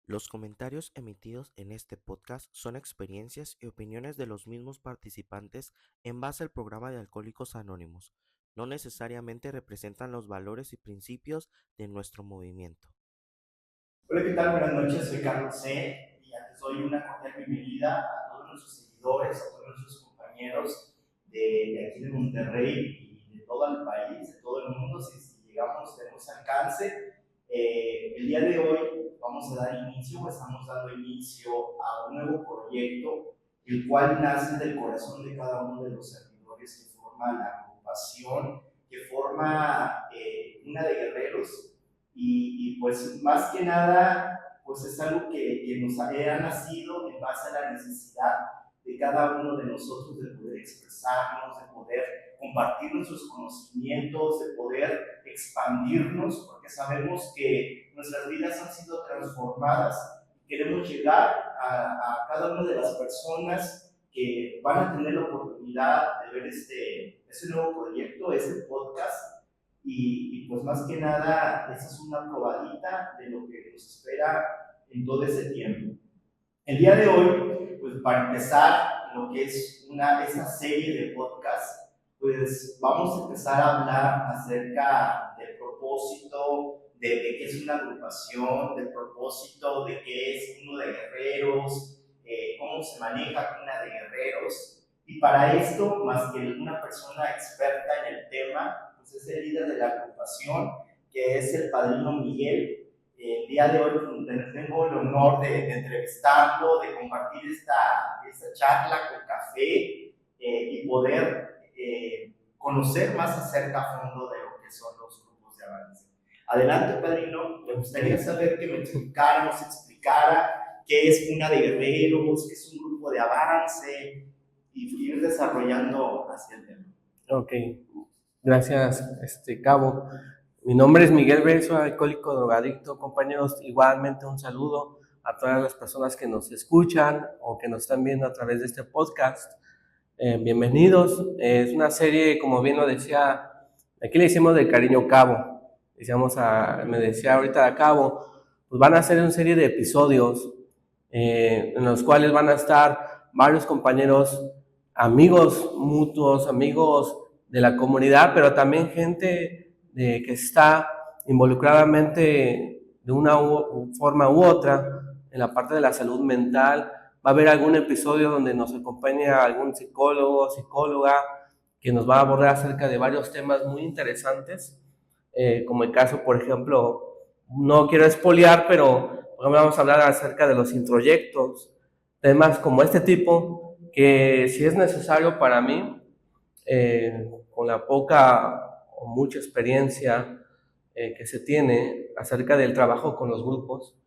Los comentarios emitidos en este podcast son experiencias y opiniones de los mismos participantes en base al programa de Alcohólicos Anónimos. No necesariamente representan los valores y principios de nuestro movimiento. Hola, ¿qué tal? Buenas noches, soy Carlos C. y les doy una cordial bienvenida a todos nuestros seguidores, a todos nuestros compañeros de aquí de Monterrey y de todo el país, de todo el mundo, si llegamos, tenemos alcance. El día de hoy vamos a dar inicio, estamos dando inicio a un nuevo proyecto, el cual nace del corazón de cada uno de los servidores que forman la agrupación, que forma una de guerreros. Pues más que nada, pues es algo que nos ha nacido en base a la necesidad de cada uno de nosotros de poder expresarnos, de poder compartir nuestros conocimientos, de poder expandirnos, porque sabemos que nuestras vidas han sido transformadas y queremos llegar a cada una de las personas que van a tener la oportunidad de ver este nuevo proyecto, este podcast. Pues más que nada, esa es una probadita de lo que nos espera en todo ese tiempo. El día de hoy, pues para empezar lo que es esta serie de podcast, pues vamos a empezar a hablar acerca del propósito, de qué es una agrupación, del propósito de qué es uno de guerreros, cómo se maneja una de guerreros. Y para esto, más que una persona experta en el tema, pues es el líder de la agrupación, que es el padrino Miguel. El día de hoy tengo el honor de entrevistarlo, de compartir esta charla con café y poder conocer más acerca a fondo de lo que son los grupos de avance. Adelante, padrino, me gustaría saber que me explicara qué es una de guerreros, qué es un grupo de avance y ir desarrollando hacia el tema. Ok, gracias, Cabo. Mi nombre es Miguel B., soy alcohólico drogadicto. Compañeros, igualmente un saludo a todas las personas que nos escuchan o que nos están viendo a través de este podcast. Bienvenidos. Es una serie, como bien lo decía, aquí le decimos de cariño Cabo. Me decía ahorita a Cabo, pues van a ser una serie de episodios en los cuales van a estar varios compañeros, amigos mutuos, amigos de la comunidad, pero también gente que está involucradamente de una forma u otra en la parte de la salud mental. Va a haber algún episodio donde nos acompaña algún psicólogo, psicóloga, que nos va a abordar acerca de varios temas muy interesantes, como el caso, por ejemplo, no quiero espolear, pero vamos a hablar acerca de los introyectos, temas como este tipo, que si es necesario para mí, con la poca o mucha experiencia que se tiene acerca del trabajo con los grupos,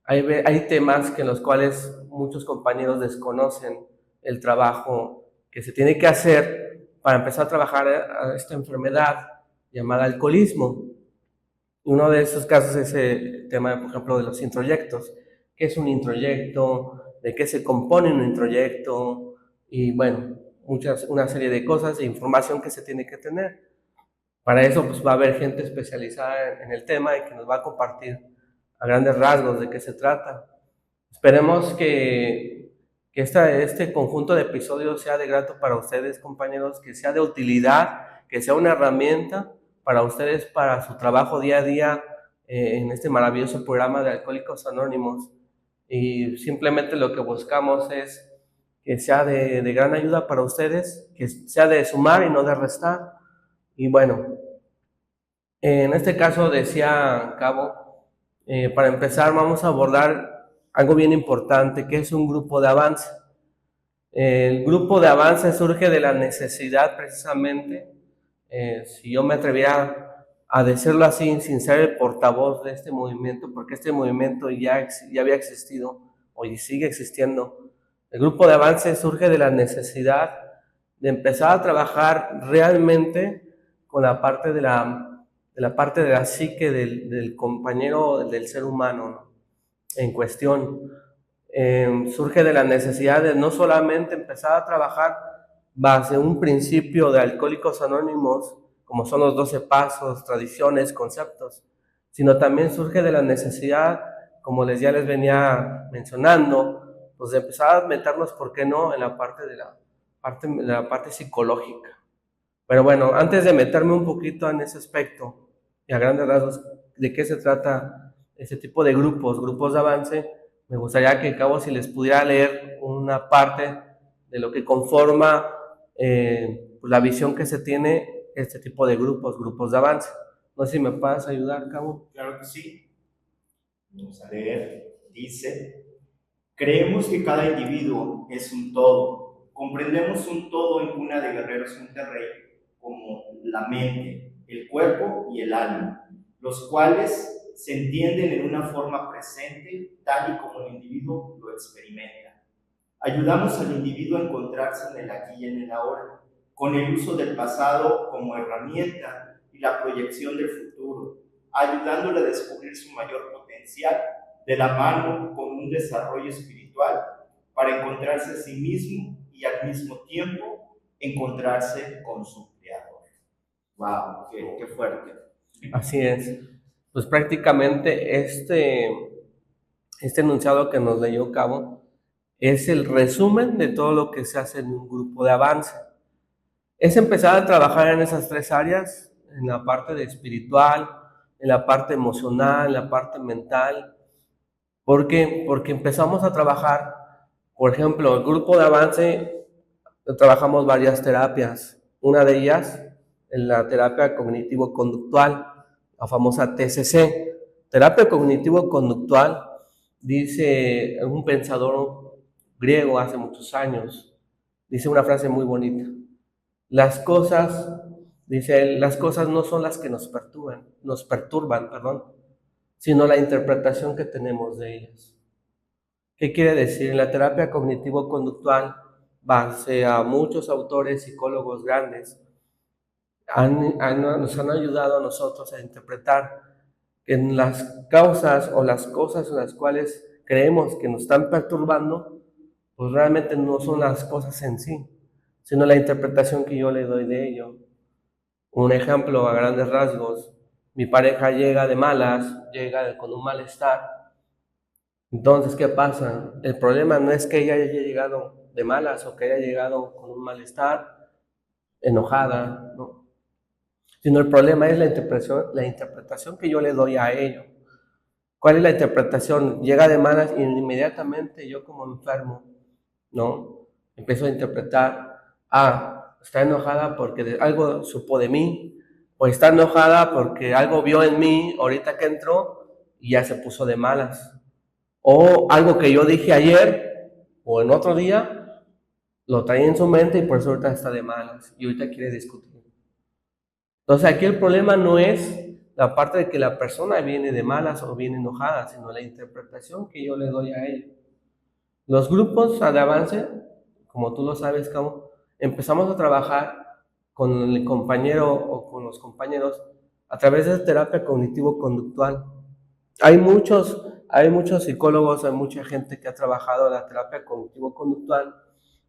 hay temas que en los cuales muchos compañeros desconocen el trabajo que se tiene que hacer para empezar a trabajar a esta enfermedad llamada alcoholismo. Uno de esos casos es el tema, por ejemplo, de los introyectos. ¿Qué es un introyecto? ¿De qué se compone un introyecto? Y bueno, una serie de cosas e información que se tiene que tener. Para eso pues va a haber gente especializada en el tema y que nos va a compartir a grandes rasgos de qué se trata. Esperemos que este conjunto de episodios sea de grato para ustedes, compañeros, que sea de utilidad, que sea una herramienta para ustedes, para su trabajo día a día en este maravilloso programa de Alcohólicos Anónimos. Y simplemente lo que buscamos es que sea de gran ayuda para ustedes, que sea de sumar y no de restar. Y bueno, en este caso decía Cabo, para empezar vamos a abordar algo bien importante, que es un grupo de avance. El grupo de avance surge de la necesidad precisamente, si yo me atreviera a decirlo así, sin ser el portavoz de este movimiento, porque este movimiento ya había existido, hoy sigue existiendo. El grupo de avance surge de la necesidad de empezar a trabajar realmente con la parte de la psique del compañero, del ser humano, ¿no?, en cuestión. Surge de la necesidad de no solamente empezar a trabajar base un principio de Alcohólicos Anónimos, como son los 12 pasos, tradiciones, conceptos, sino también surge de la necesidad, como ya les venía mencionando, pues empezar a meternos, ¿por qué no?, en la parte de la parte psicológica. Pero bueno, antes de meterme un poquito en ese aspecto, y a grandes rasgos, de qué se trata ese tipo de grupos de avance, me gustaría que, Cabo, si les pudiera leer una parte de lo que conforma la visión que se tiene este tipo de grupos de avance. No sé si me puedes ayudar, Cabo. Claro que sí. Vamos a leer. Dice: creemos que cada individuo es un todo. Comprendemos un todo en Cuna de Guerreros Monterrey como la mente, el cuerpo y el alma, los cuales se entienden en una forma presente tal y como el individuo lo experimenta. Ayudamos al individuo a encontrarse en el aquí y en el ahora, con el uso del pasado como herramienta y la proyección del futuro, ayudándole a descubrir su mayor potencial de la mano con un desarrollo espiritual para encontrarse a sí mismo y al mismo tiempo encontrarse con su creador. ¡Wow! ¡Qué fuerte! Así es. Pues prácticamente este enunciado que nos leyó, Cabo, es el resumen de todo lo que se hace en un grupo de avance. Es empezar a trabajar en esas tres áreas, en la parte de espiritual, en la parte emocional, en la parte mental. ¿Por qué? Porque empezamos a trabajar, por ejemplo, el grupo de avance, trabajamos varias terapias. Una de ellas, en la terapia cognitivo-conductual, la famosa TCC. Terapia cognitivo-conductual, dice un pensador griego hace muchos años, dice una frase muy bonita. Las cosas no son las que nos perturban, sino la interpretación que tenemos de ellas. ¿Qué quiere decir? En la terapia cognitivo-conductual, base a muchos autores, psicólogos grandes, nos han ayudado a nosotros a interpretar que en las causas o las cosas en las cuales creemos que nos están perturbando, pues realmente no son las cosas en sí, sino la interpretación que yo le doy de ello. Un ejemplo a grandes rasgos: mi pareja llega de malas, llega con un malestar. Entonces, ¿qué pasa? El problema no es que ella haya llegado de malas o que haya llegado con un malestar, enojada, ¿no? Sino el problema es la interpretación que yo le doy a ello. ¿Cuál es la interpretación? Llega de malas y inmediatamente yo, como enfermo, ¿no?, empiezo a interpretar: está enojada porque algo supo de mí, o está enojada porque algo vio en mí ahorita que entró y ya se puso de malas, o algo que yo dije ayer o en otro día lo trae en su mente y por eso ahorita está de malas y ahorita quiere discutir. Entonces aquí el problema no es la parte de que la persona viene de malas o viene enojada, sino la interpretación que yo le doy a ella. Los grupos de avance, como tú lo sabes, Cabo, empezamos a trabajar con el compañero o con los compañeros a través de terapia cognitivo-conductual. Hay muchos psicólogos, hay mucha gente que ha trabajado en la terapia cognitivo-conductual,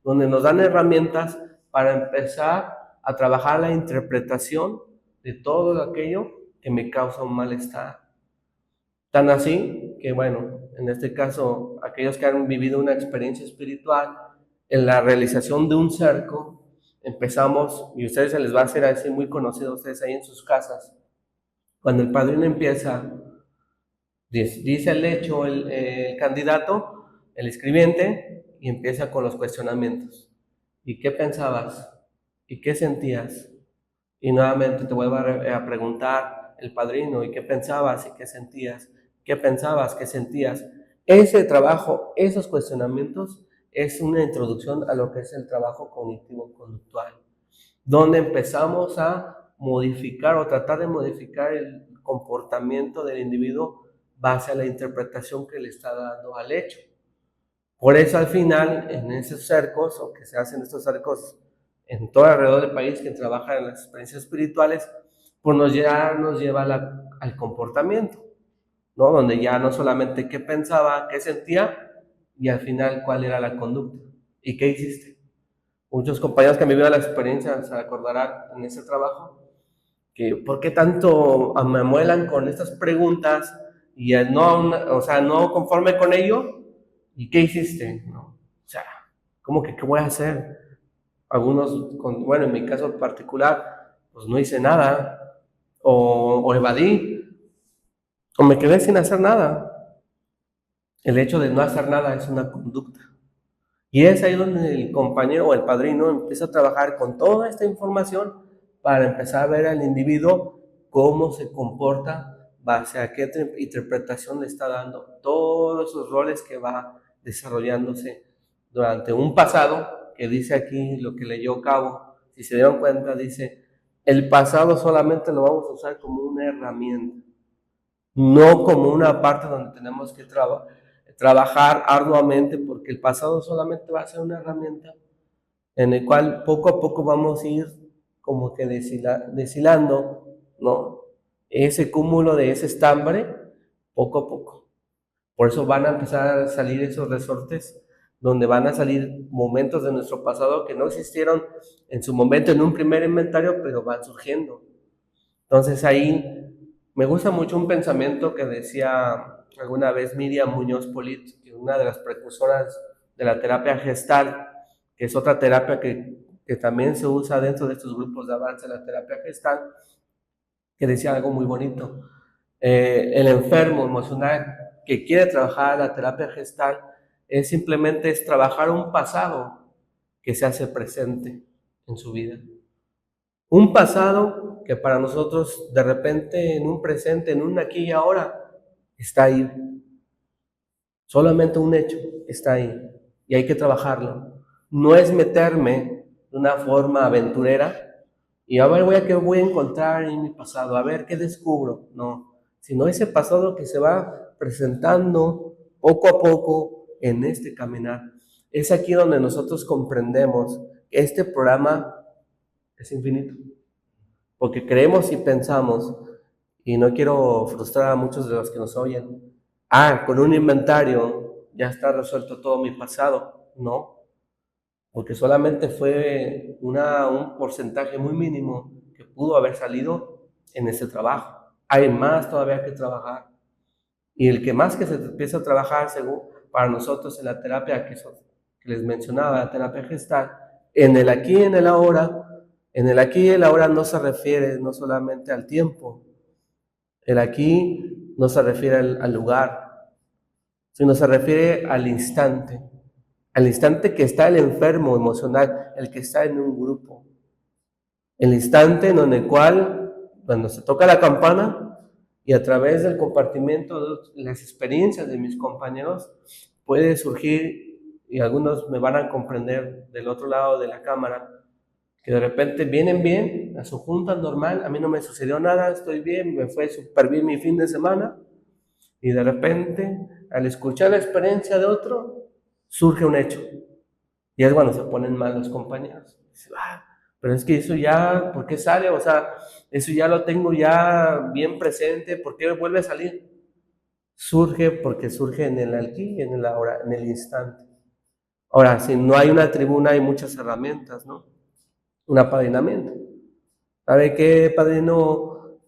donde nos dan herramientas para empezar a trabajar la interpretación de todo aquello que me causa un malestar. Tan así que, bueno, en este caso, aquellos que han vivido una experiencia espiritual, en la realización de un cerco, empezamos, y a ustedes se les va a hacer así muy conocido a ustedes ahí en sus casas, cuando el padrino empieza, dice el hecho el candidato, el escribiente, y empieza con los cuestionamientos. ¿Y qué pensabas? ¿Y qué sentías? Y nuevamente te vuelvo a preguntar el padrino: ¿y qué pensabas y qué sentías? ¿Qué pensabas, qué sentías? Ese trabajo, esos cuestionamientos, es una introducción a lo que es el trabajo cognitivo-conductual, donde empezamos a modificar o tratar de modificar el comportamiento del individuo base a la interpretación que le está dando al hecho. Por eso al final, en esos cercos, o que se hacen estos cercos en todo alrededor del país, que trabajan en las experiencias espirituales, pues nos lleva al comportamiento, ¿no? Donde ya no solamente qué pensaba, qué sentía, y al final cuál era la conducta y qué hiciste. Muchos compañeros que han vivido la experiencia se acordarán en ese trabajo que por qué tanto me amuelan con estas preguntas y o sea, no conforme con ello, ¿y qué hiciste? ¿No? O sea, ¿cómo que qué voy a hacer? Algunos, bueno, en mi caso particular, pues no hice nada, o evadí, o me quedé sin hacer nada. El hecho de no hacer nada es una conducta. Y es ahí donde el compañero o el padrino empieza a trabajar con toda esta información para empezar a ver al individuo cómo se comporta, base a qué interpretación le está dando todos esos roles que va desarrollándose durante un pasado, que dice aquí lo que leyó Cabo. Si se dieron cuenta, dice, el pasado solamente lo vamos a usar como una herramienta, no como una parte donde tenemos que trabajar arduamente, porque el pasado solamente va a ser una herramienta en el cual poco a poco vamos a ir como que deshilando, ¿no? Ese cúmulo de ese estambre, poco a poco. Por eso van a empezar a salir esos resortes, donde van a salir momentos de nuestro pasado que no existieron en su momento en un primer inventario, pero van surgiendo. Entonces ahí me gusta mucho un pensamiento que decía alguna vez Miriam Muñoz Polit, que es una de las precursoras de la terapia Gestalt, que es otra terapia que también se usa dentro de estos grupos de avance de la terapia Gestalt, que decía algo muy bonito. El enfermo emocional que quiere trabajar la terapia Gestalt es trabajar un pasado que se hace presente en su vida. Un pasado que para nosotros de repente en un presente, en un aquí y ahora, está ahí. Solamente un hecho está ahí y hay que trabajarlo. No es meterme de una forma aventurera y a ver qué voy a encontrar en mi pasado, a ver qué descubro. No, sino ese pasado que se va presentando poco a poco en este caminar. Es aquí donde nosotros comprendemos que este programa es infinito. Porque creemos y pensamos, y no quiero frustrar a muchos de los que nos oyen, con un inventario ya está resuelto todo mi pasado. No, porque solamente fue un porcentaje muy mínimo que pudo haber salido en ese trabajo. Hay más todavía que trabajar. Y el que más que se empieza a trabajar, según para nosotros en la terapia que les mencionaba, la terapia gestal, en el aquí y en el ahora. En el aquí y el ahora no se refiere no solamente al tiempo, el aquí no se refiere al lugar, sino se refiere al instante que está el enfermo emocional, el que está en un grupo, el instante en el cual, cuando se toca la campana y a través del compartimiento de las experiencias de mis compañeros, puede surgir, y algunos me van a comprender del otro lado de la cámara, que de repente vienen bien a su junta normal, a mí no me sucedió nada, estoy bien, me fue súper bien mi fin de semana, y de repente, al escuchar la experiencia de otro, surge un hecho, y es cuando se ponen mal los compañeros. Pero es que eso ya, ¿por qué sale? O sea, eso ya lo tengo ya bien presente, ¿por qué vuelve a salir? Surge porque surge en el aquí, en el ahora, en el instante. Ahora, si no hay una tribuna, hay muchas herramientas, ¿no? Un apadrinamiento. ¿Sabe qué, padrino?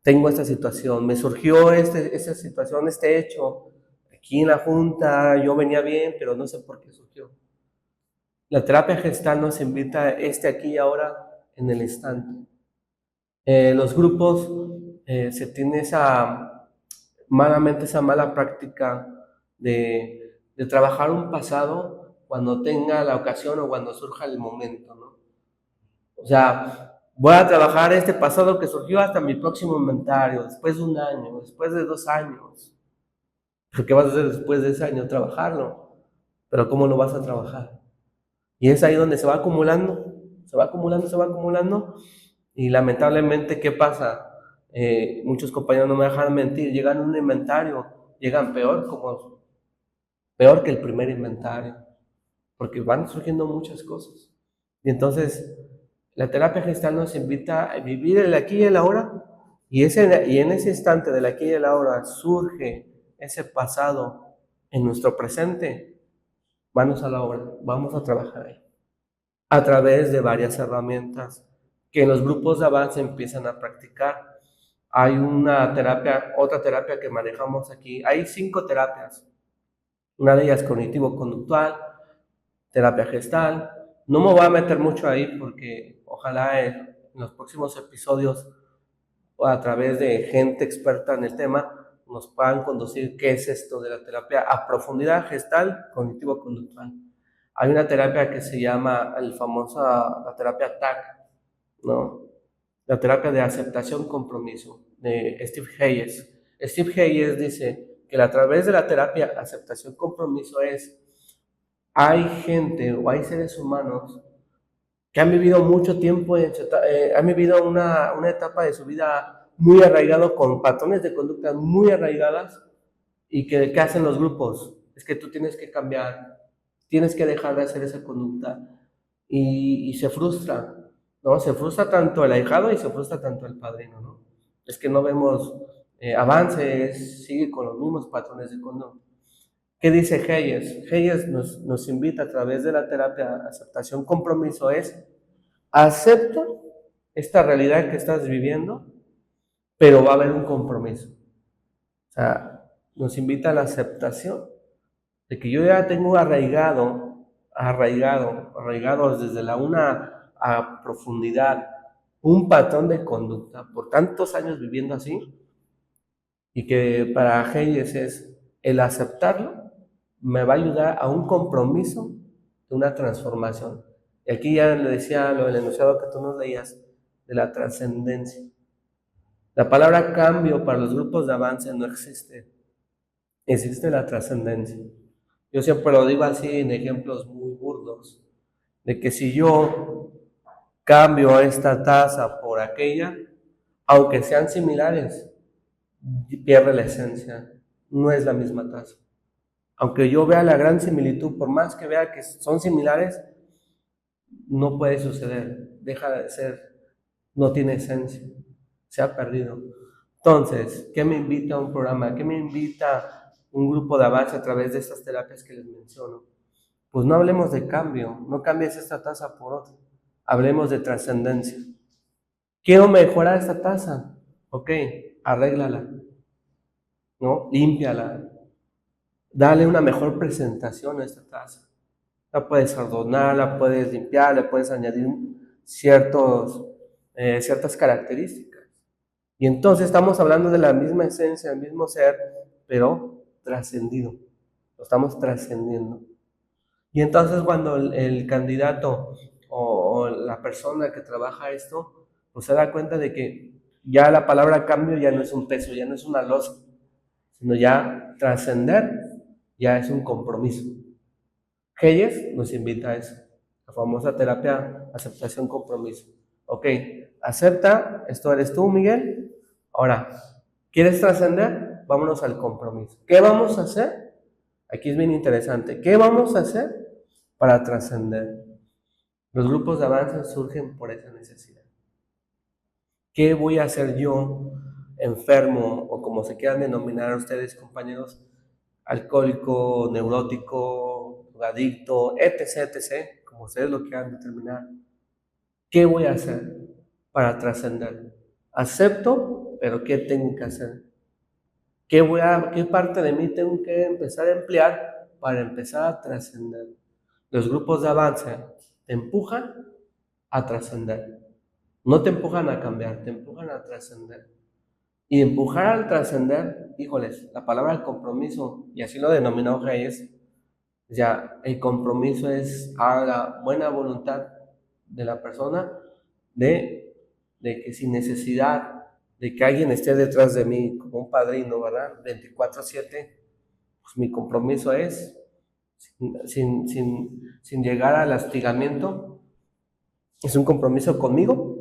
Tengo esta situación, me surgió esta situación, este hecho. Aquí en la junta yo venía bien, pero no sé por qué surgió. La terapia gestal nos invita a aquí y ahora en el instante. Los grupos se tiene esa mala práctica de trabajar un pasado cuando tenga la ocasión o cuando surja el momento, ¿no? O sea, voy a trabajar este pasado que surgió hasta mi próximo inventario, después de un año, después de 2 años. ¿Pero qué vas a hacer después de ese año? Trabajarlo. Pero ¿cómo lo vas a trabajar? Y es ahí donde se va acumulando, se va acumulando, se va acumulando. Y lamentablemente, ¿qué pasa? Muchos compañeros no me dejan mentir, llegan a un inventario, llegan peor que el primer inventario, porque van surgiendo muchas cosas. Y entonces, la terapia gestal nos invita a vivir el aquí y el ahora, y en ese instante del aquí y el ahora surge ese pasado en nuestro presente. Manos a la obra, vamos a trabajar ahí, a través de varias herramientas que en los grupos de avance empiezan a practicar. Hay una terapia, otra terapia que manejamos aquí. Hay 5 terapias. Una de ellas cognitivo-conductual, terapia gestal. No me voy a meter mucho ahí porque ojalá en los próximos episodios o a través de gente experta en el tema nos puedan conducir qué es esto de la terapia a profundidad gestal cognitivo-conductual. Hay una terapia que se llama la terapia TAC, ¿no? La terapia de aceptación compromiso de Steve Hayes. Steve Hayes dice que a través de la terapia aceptación compromiso hay gente o hay seres humanos que han vivido mucho tiempo, han vivido una etapa de su vida muy arraigado con patrones de conducta muy arraigadas y que ¿qué hacen los grupos? Es que tú tienes que cambiar, tienes que dejar de hacer esa conducta y se frustra, ¿no? Se frustra tanto el ahijado y se frustra tanto el padrino, ¿no? Es que no vemos avances, sigue con los mismos patrones de conducta. ¿Qué dice Hayes? Hayes nos invita a través de la terapia aceptación compromiso acepta esta realidad que estás viviendo, pero va a haber un compromiso. O sea, nos invita a la aceptación de que yo ya tengo arraigado desde la una a profundidad un patrón de conducta por tantos años viviendo así y que para Hayes es el aceptarlo me va a ayudar a un compromiso de una transformación. Y aquí ya le decía lo del enunciado que tú nos leías de la trascendencia. La palabra cambio para los grupos de avance no existe. Existe la trascendencia. Yo siempre lo digo así en ejemplos muy burdos, de que si yo cambio esta taza por aquella, aunque sean similares, pierde la esencia. No es la misma taza. Aunque yo vea la gran similitud, por más que vea que son similares, no puede suceder. Deja de ser, no tiene esencia. Se ha perdido. Entonces, ¿qué me invita a un programa? ¿Qué me invita un grupo de avance a través de estas terapias que les menciono? Pues no hablemos de cambio, no cambies esta taza por otra. Hablemos de trascendencia. Quiero mejorar esta taza. Ok, arréglala, ¿no? Límpiala. Dale una mejor presentación a esta taza. La puedes adornar, la puedes limpiar, le puedes añadir ciertas características. Y entonces estamos hablando de la misma esencia, el mismo ser, pero trascendido. Lo estamos trascendiendo. Y entonces cuando el candidato o la persona que trabaja esto, pues se da cuenta de que ya la palabra cambio ya no es un peso, ya no es una losa, sino ya trascender ya es un compromiso. Hayes nos invita a eso, la famosa terapia aceptación compromiso. Ok, acepta, esto eres tú, Miguel. Ahora, ¿quieres trascender? Vámonos al compromiso. ¿Qué vamos a hacer? Aquí es bien interesante. ¿Qué vamos a hacer para trascender? Los grupos de avance surgen por esa necesidad. ¿Qué voy a hacer yo, enfermo, o como se quieran denominar a ustedes, compañeros, alcohólico, neurótico, adicto, etc., etc., como ustedes lo quieran determinar? ¿Qué voy a hacer para trascender? Acepto, pero ¿qué tengo que hacer? ¿Qué parte de mí tengo que empezar a emplear para empezar a trascender? Los grupos de avance te empujan a trascender. No te empujan a cambiar, te empujan a trascender. Y empujar al trascender, híjoles, la palabra compromiso, y así lo denominó Hayes, ya el compromiso es a la buena voluntad de la persona de que sin necesidad de que alguien esté detrás de mí como un padrino, ¿verdad? 24/7, pues mi compromiso es, sin llegar al hostigamiento, es un compromiso conmigo,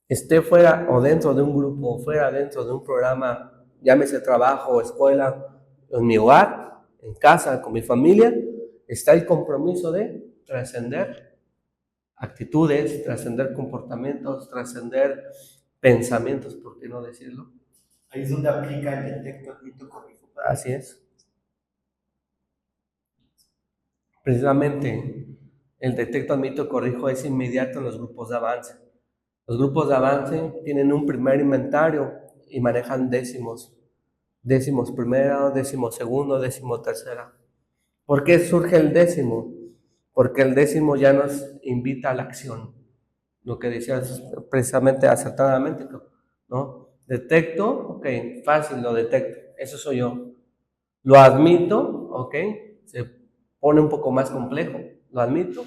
esté fuera o dentro de un grupo, o fuera dentro de un programa, llámese trabajo o escuela, en mi hogar, en casa, con mi familia, está el compromiso de trascender actitudes, trascender comportamientos, trascender pensamientos, ¿por qué no decirlo? Ahí es donde aplica el detecto, admito, corrijo. Así es. Precisamente, el detecto, admito, corrijo es inmediato en los grupos de avance. Los grupos de avance tienen un primer inventario y manejan décimos. Décimos primero, décimo segundo, décimo tercera. ¿Por qué surge el décimo? Porque el décimo ya nos invita a la acción. Lo que decías precisamente acertadamente, ¿no? Detecto, ok, fácil, lo detecto. Eso soy yo. Lo admito, ok, se pone un poco más complejo. Lo admito.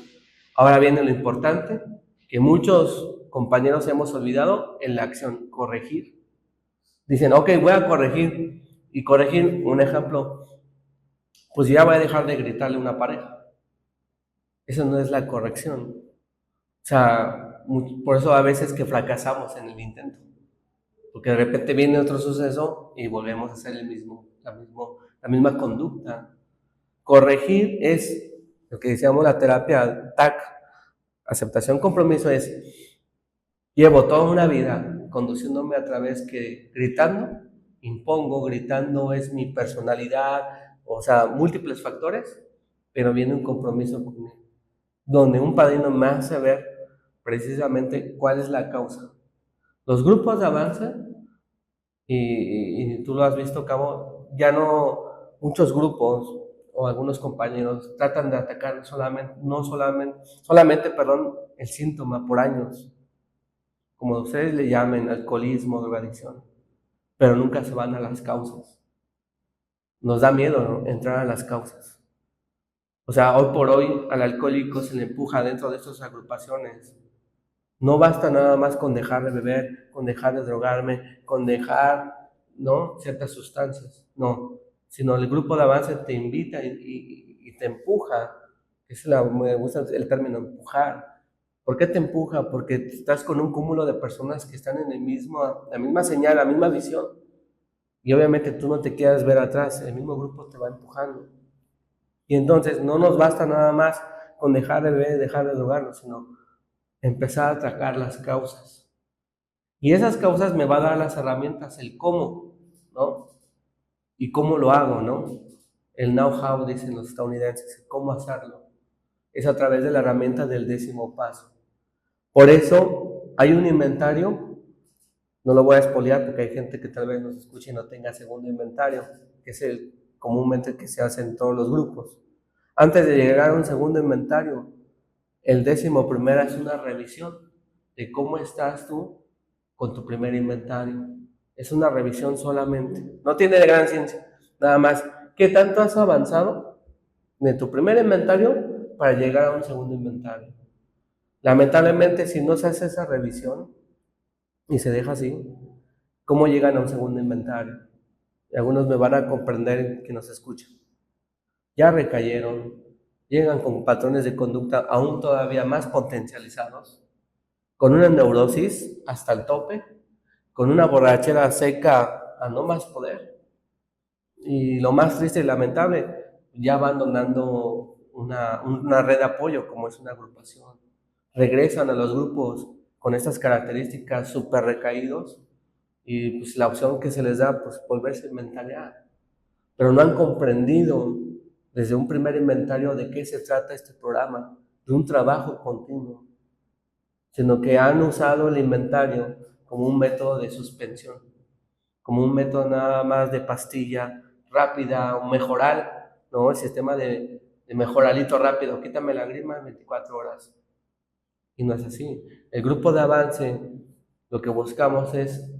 Ahora viene lo importante, que muchos compañeros hemos olvidado en la acción, corregir. Dicen, ok, voy a corregir. Y corregir, un ejemplo, pues ya voy a dejar de gritarle a una pareja. Eso no es la corrección. O sea, por eso a veces que fracasamos en el intento. Porque de repente viene otro suceso y volvemos a hacer la misma conducta. Corregir es lo que decíamos la terapia TAC, aceptación, compromiso, es llevo toda una vida conduciéndome a través que gritando, impongo, gritando es mi personalidad, o sea, múltiples factores, pero viene un compromiso conmigo, donde un padrino me hace ver precisamente cuál es la causa. Los grupos de avance, y tú lo has visto, Cabo, ya no, muchos grupos o algunos compañeros tratan de atacar solamente, el síntoma por años, como ustedes le llamen, alcoholismo, drogadicción, pero nunca se van a las causas. Nos da miedo, ¿no?, entrar a las causas. O sea, hoy por hoy al alcohólico se le empuja dentro de estas agrupaciones. No basta nada más con dejar de beber, con dejar de drogarme, con dejar, ¿no?, ciertas sustancias. No, sino el grupo de avance te invita y te empuja. Me gusta el término empujar. ¿Por qué te empuja? Porque estás con un cúmulo de personas que están en la misma señal, la misma visión. Y obviamente tú no te quieres ver atrás, el mismo grupo te va empujando. Y entonces no nos basta nada más con dejar de beber, dejar de drogarnos, sino empezar a atacar las causas. Y esas causas me va a dar las herramientas, el cómo, ¿no? Y cómo lo hago, ¿no? El know-how, dicen los estadounidenses, cómo hacerlo. Es a través de la herramienta del 10º paso. Por eso hay un inventario, no lo voy a espolear porque hay gente que tal vez nos escuche y no tenga segundo inventario, que es el comúnmente que se hace en todos los grupos. Antes de llegar a un segundo inventario, el 11º es una revisión de cómo estás tú con tu primer inventario. Es una revisión solamente, no tiene gran ciencia, nada más. ¿Qué tanto has avanzado de tu primer inventario para llegar a un segundo inventario? Lamentablemente, si no se hace esa revisión y se deja así, ¿cómo llegan a un segundo inventario? Y algunos me van a comprender que nos escuchan. Ya recayeron, llegan con patrones de conducta aún todavía más potencializados, con una neurosis hasta el tope, con una borrachera seca a no más poder. Y lo más triste y lamentable, ya abandonando una red de apoyo como es una agrupación. Regresan a los grupos con estas características súper recaídos y pues la opción que se les da, pues volverse a inventariar. Pero no han comprendido desde un primer inventario de qué se trata este programa, de un trabajo continuo, sino que han usado el inventario como un método de suspensión, como un método nada más de pastilla rápida o mejorar, ¿no? El sistema de mejoralito rápido, quítame la grima en 24 horas. Y no es así. El grupo de avance, lo que buscamos es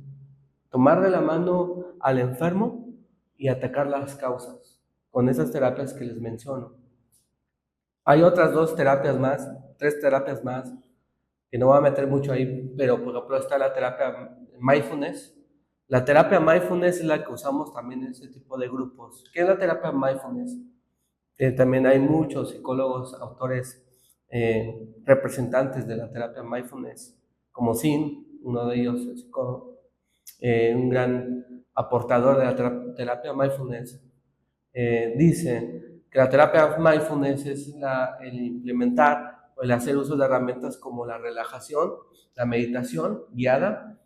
tomar de la mano al enfermo y atacar las causas con esas terapias que les menciono. Hay otras 2 terapias más, 3 terapias más, que no voy a meter mucho ahí, pero por ejemplo está la terapia mindfulness. La terapia mindfulness es la que usamos también en ese tipo de grupos. ¿Qué es la terapia mindfulness? También hay muchos psicólogos, autores, representantes de la terapia mindfulness, como Sin, uno de ellos es un gran aportador de la terapia mindfulness. Dice que la terapia mindfulness es el implementar o el hacer uso de herramientas como la relajación, la meditación guiada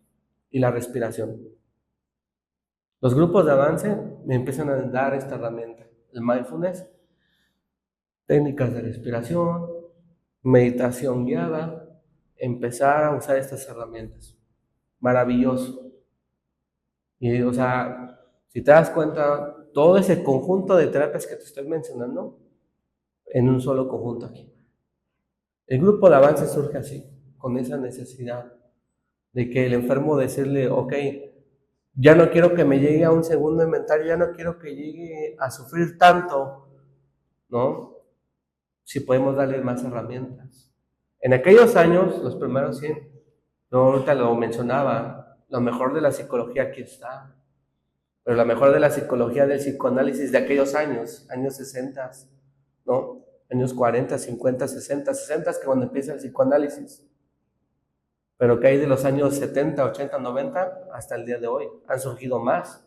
y la respiración. Los grupos de avance me empiezan a dar esta herramienta, el mindfulness, técnicas de respiración, meditación guiada, empezar a usar estas herramientas. Maravilloso. Y, o sea, si te das cuenta, todo ese conjunto de terapias que te estoy mencionando, en un solo conjunto aquí. El grupo de avance surge así, con esa necesidad de que el enfermo decirle, ok, ya no quiero que me llegue a un segundo inventario, ya no quiero que llegue a sufrir tanto, ¿no? Si podemos darle más herramientas. En aquellos años, los primeros 100, yo ahorita lo mencionaba, lo mejor de la psicología aquí está, pero lo mejor de la psicología del psicoanálisis de aquellos años 60, ¿no? Años 40, 50, 60, 60, que cuando empieza el psicoanálisis. Pero que hay de los años 70, 80, 90 hasta el día de hoy. Han surgido más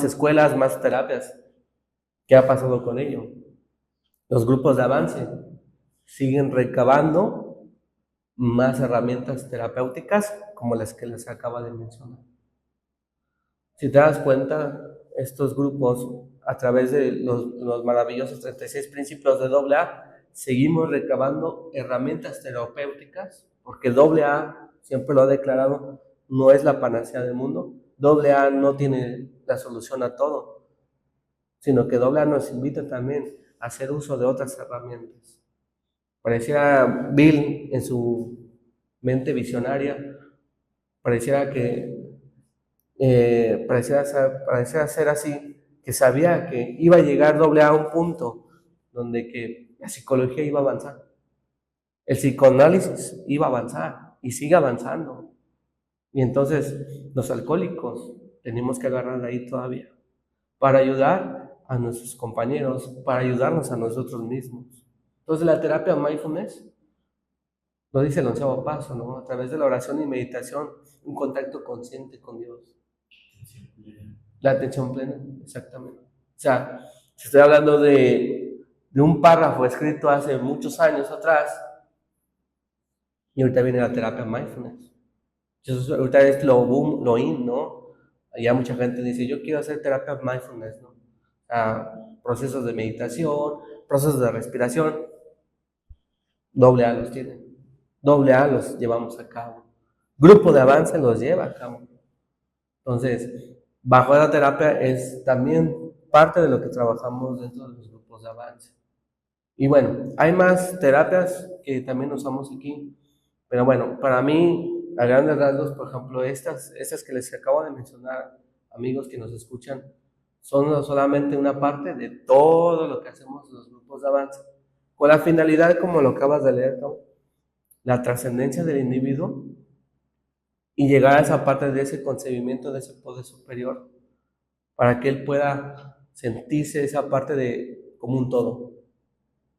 escuelas, más terapias. ¿Qué ha pasado con ello? Los grupos de avance siguen recabando más herramientas terapéuticas como las que les acaba de mencionar. Si te das cuenta, estos grupos, a través de los maravillosos 36 principios de AA, seguimos recabando herramientas terapéuticas, porque AA, siempre lo ha declarado, no es la panacea del mundo. AA no tiene la solución a todo, sino que AA nos invita también a hacer uso de otras herramientas. Pareciera Bill, en su mente visionaria, pareciera ser así, que sabía que iba a llegar AA a un punto donde que la psicología iba a avanzar, el psicoanálisis iba a avanzar y sigue avanzando. Y entonces los alcohólicos tenemos que agarrar de ahí todavía para ayudar a nuestros compañeros, para ayudarnos a nosotros mismos. Entonces la terapia mindfulness lo dice el 11º paso, ¿no? A través de la oración y meditación, un contacto consciente con Dios. La atención plena, exactamente. O sea, si estoy hablando de un párrafo escrito hace muchos años atrás, y ahorita viene la terapia mindfulness. Entonces, ahorita es lo boom, lo in, ¿no? Ya mucha gente dice, yo quiero hacer terapia mindfulness, ¿no? Procesos de meditación, procesos de respiración. AA los tiene. AA los llevamos a cabo. Grupo de avance los lleva a cabo. Entonces, bajo la terapia es también parte de lo que trabajamos dentro de los grupos de avance. Y bueno, hay más terapias que también usamos aquí, pero bueno, para mí, a grandes rasgos, por ejemplo, estas que les acabo de mencionar, amigos que nos escuchan, son solamente una parte de todo lo que hacemos en los grupos de avance, con la finalidad, como lo acabas de leer, ¿no? La trascendencia del individuo y llegar a esa parte de ese concebimiento de ese poder superior para que él pueda sentirse esa parte de como un todo.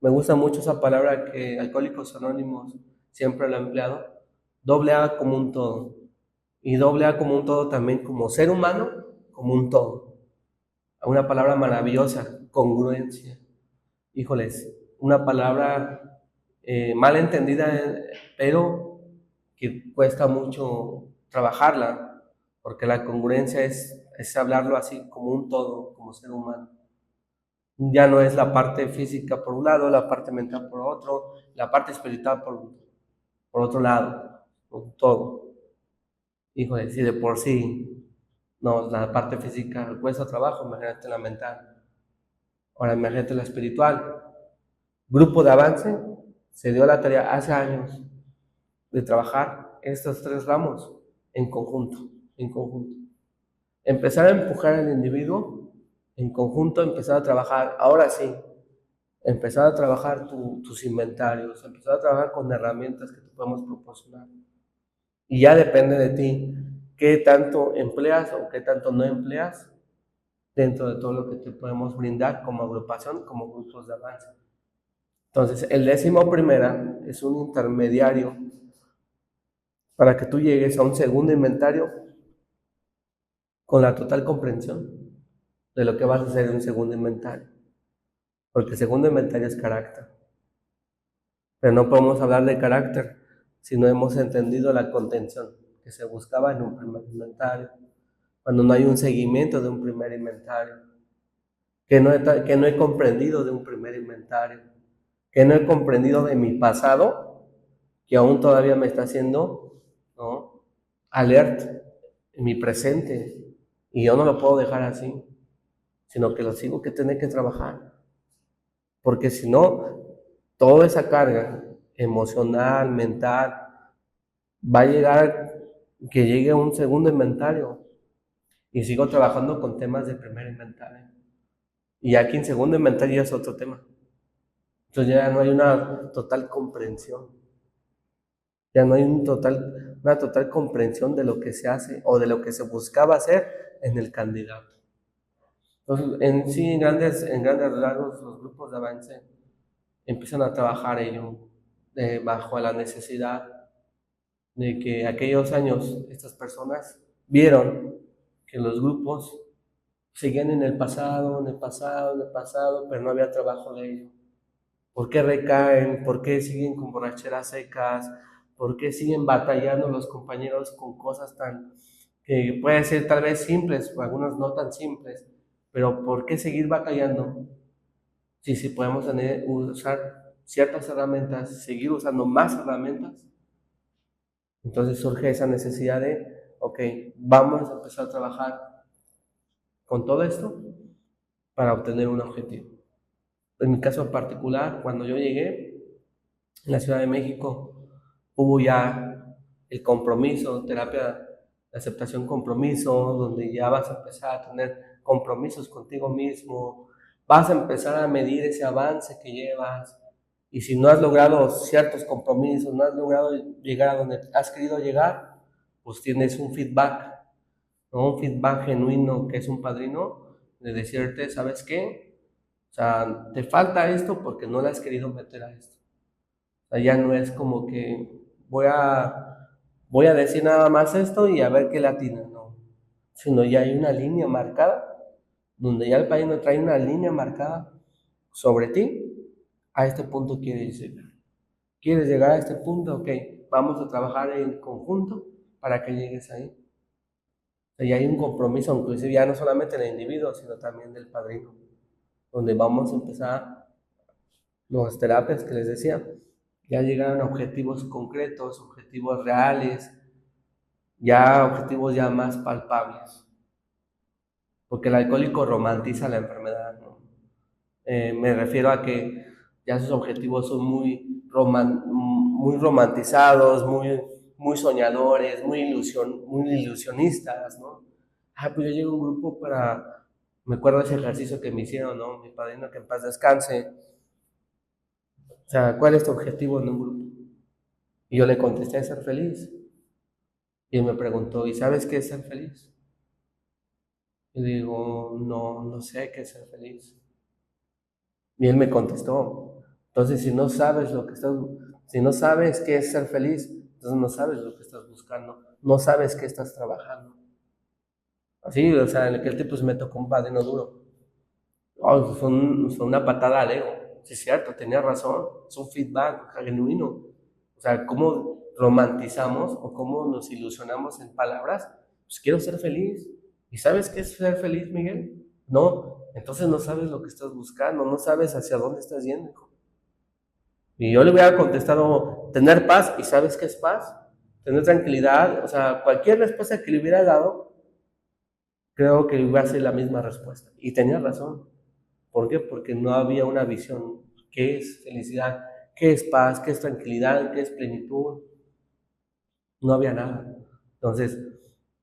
Me gusta mucho esa palabra que Alcohólicos Anónimos siempre lo ha empleado, AA como un todo, y AA como un todo también como ser humano, como un todo. Una palabra maravillosa, congruencia. Híjoles, una palabra mal entendida, pero que cuesta mucho trabajarla, porque la congruencia es hablarlo así como un todo, como ser humano. Ya no es la parte física por un lado, la parte mental por otro, la parte espiritual por otro lado, todo. Híjole, si de por sí, no, la parte física cuesta trabajo, imagínate la mental. Ahora imagínate la espiritual. Grupo de avance se dio la tarea hace años de trabajar estos 3 ramos en conjunto, en conjunto. Empezar a empujar al individuo en conjunto, empezar a trabajar, ahora sí, empezar a trabajar tus inventarios, empezar a trabajar con herramientas que te podemos proporcionar. Y ya depende de ti qué tanto empleas o qué tanto no empleas dentro de todo lo que te podemos brindar como agrupación, como grupos de avance. Entonces, el 11º es un intermediario para que tú llegues a un segundo inventario con la total comprensión de lo que vas a hacer en un segundo inventario. Porque el segundo inventario es carácter. Pero no podemos hablar de carácter si no hemos entendido la contención que se buscaba en un primer inventario. Cuando no hay un seguimiento de un primer inventario. Que no he comprendido de un primer inventario. Que no he comprendido de mi pasado que aún todavía me está haciendo, ¿no?, alert en mi presente, y yo no lo puedo dejar así, sino que lo sigo que tener que trabajar, porque si no, toda esa carga emocional, mental, va a llegar, que llegue un segundo inventario, y sigo trabajando con temas de primer inventario, y aquí en segundo inventario ya es otro tema. Entonces ya no hay una total comprensión, ya no hay una total comprensión de lo que se hace o de lo que se buscaba hacer en el candidato. Entonces, en sí, en grandes rasgos, los grupos de avance empiezan a trabajar ello bajo la necesidad de que aquellos años estas personas vieron que los grupos seguían en el pasado, en el pasado, en el pasado, pero no había trabajo de ello. ¿Por qué recaen? ¿Por qué siguen con borracheras secas? ¿Por qué siguen batallando los compañeros con cosas tan que pueden ser tal vez simples o algunas no tan simples? Pero ¿por qué seguir batallando si podemos usar ciertas herramientas, seguir usando más herramientas? Entonces surge esa necesidad de, ok, vamos a empezar a trabajar con todo esto para obtener un objetivo. En mi caso particular, cuando yo llegué en la Ciudad de México, hubo ya el compromiso, terapia de aceptación compromiso, donde ya vas a empezar a tener compromisos contigo mismo, vas a empezar a medir ese avance que llevas, y si no has logrado ciertos compromisos, no has logrado llegar a donde has querido llegar, pues tienes un feedback, ¿no? Un feedback genuino que es un padrino de decirte, ¿sabes qué? O sea, te falta esto porque no le has querido meter a esto. O sea, ya no es como que voy a decir nada más esto y a ver qué latina, no. Sino ya hay una línea marcada, donde ya el país no trae una línea marcada sobre ti. A este punto quieres llegar. ¿Quieres llegar a este punto? Ok, vamos a trabajar en conjunto para que llegues ahí. O sea, ya hay un compromiso, inclusive ya no solamente del individuo, sino también del padrino, donde vamos a empezar las terapias que les decía, ya llegaron a objetivos concretos, objetivos reales, ya objetivos ya más palpables, porque el alcohólico romantiza la enfermedad, ¿no? Me refiero a que ya sus objetivos son muy romantizados, muy soñadores, muy ilusionistas, ¿no? Pues yo llego a un grupo me acuerdo de ese ejercicio que me hicieron, ¿no? Mi padrino, que en paz descanse. O sea, ¿cuál es tu objetivo en un grupo? Y yo le contesté, ser feliz. Y él me preguntó, ¿y sabes qué es ser feliz? Y digo, no, no sé qué es ser feliz. Y él me contestó, entonces si no sabes qué es ser feliz, entonces no sabes lo que estás buscando, no sabes qué estás trabajando. Así, o sea, en aquel tiempo me tocó un padrino duro. Oh, fue una patada al ego. Sí, es cierto, tenía razón, es un feedback genuino. O sea, cómo romantizamos o cómo nos ilusionamos en palabras. Pues quiero ser feliz. ¿Y sabes qué es ser feliz, Miguel? No, entonces no sabes lo que estás buscando, no sabes hacia dónde estás yendo, hijo. Y yo le hubiera contestado, tener paz. ¿Y sabes qué es paz? Tener tranquilidad. O sea, cualquier respuesta que le hubiera dado, creo que iba a ser la misma respuesta. Y tenía razón. ¿Por qué? Porque no había una visión. ¿Qué es felicidad? ¿Qué es paz? ¿Qué es tranquilidad? ¿Qué es plenitud? No había nada. Entonces,